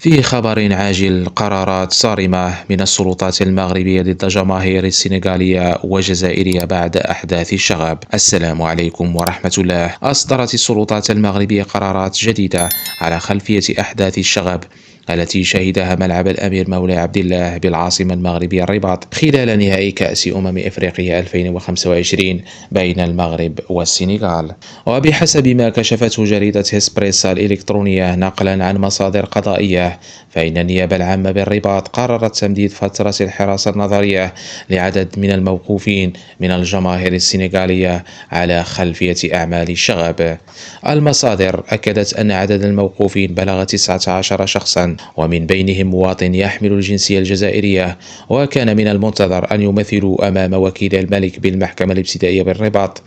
في خبر عاجل: قرارات صارمة من السلطات المغربية ضد جماهير السنغالية والجزائرية بعد أحداث الشغب. السلام عليكم ورحمة الله. أصدرت السلطات المغربية قرارات جديدة على خلفية أحداث الشغب التي شهدها ملعب الأمير مولاي عبد الله بالعاصمة المغربية الرباط خلال نهائي كأس إفريقيا 2025 بين المغرب والسنغال. وبحسب ما كشفته جريدة هسبريسا الإلكترونية نقلا عن مصادر قضائية، فإن النيابة العامة بالرباط قررت تمديد فترة الحراسة النظرية لعدد من الموقوفين من الجماهير السنغالية على خلفية أعمال الشغب. المصادر أكدت أن عدد الموقوفين بلغ 19 شخصا، ومن بينهم مواطن يحمل الجنسية الجزائرية، وكان من المنتظر أن يمثلوا أمام وكيل الملك بالمحكمة الابتدائية بالرباط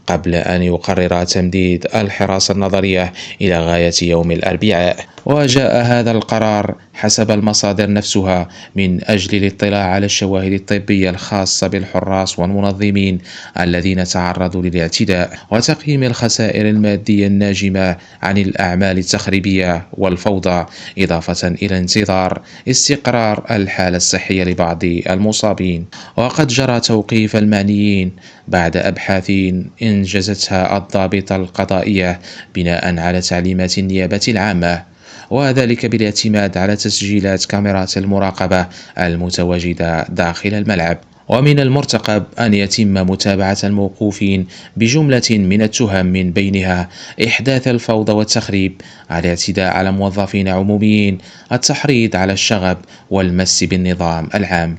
قبل أن يقرر تمديد الحراسة النظرية إلى غاية يوم الأربعاء. وجاء هذا القرار حسب المصادر نفسها من أجل الاطلاع على الشواهد الطبية الخاصة بالحراس والمنظمين الذين تعرضوا للاعتداء، وتقييم الخسائر المادية الناجمة عن الأعمال التخريبية والفوضى، إضافة إلى انتظار استقرار الحالة الصحية لبعض المصابين. وقد جرى توقيف المعنيين بعد أبحاث إنجزتها الضابطة القضائية بناء على تعليمات النيابة العامة، وذلك بالاعتماد على تسجيلات كاميرات المراقبة المتواجدة داخل الملعب. ومن المرتقب أن يتم متابعة الموقوفين بجملة من التهم، من بينها إحداث الفوضى والتخريب، الاعتداء على موظفين عموميين، التحريض على الشغب، والمس بالنظام العام.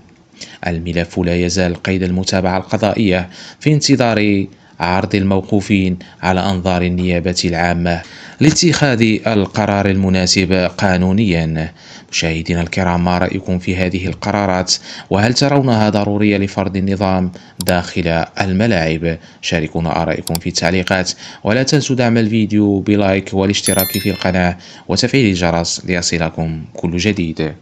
الملف لا يزال قيد المتابعة القضائية في انتظار عرض الموقوفين على أنظار النيابة العامة لاتخاذ القرار المناسب قانونيا. مشاهدينا الكرام، ما رأيكم في هذه القرارات؟ وهل ترونها ضرورية لفرض النظام داخل الملاعب؟ شاركونا آرائكم في التعليقات، ولا تنسوا دعم الفيديو بلايك والاشتراك في القناة وتفعيل الجرس ليصلكم كل جديد.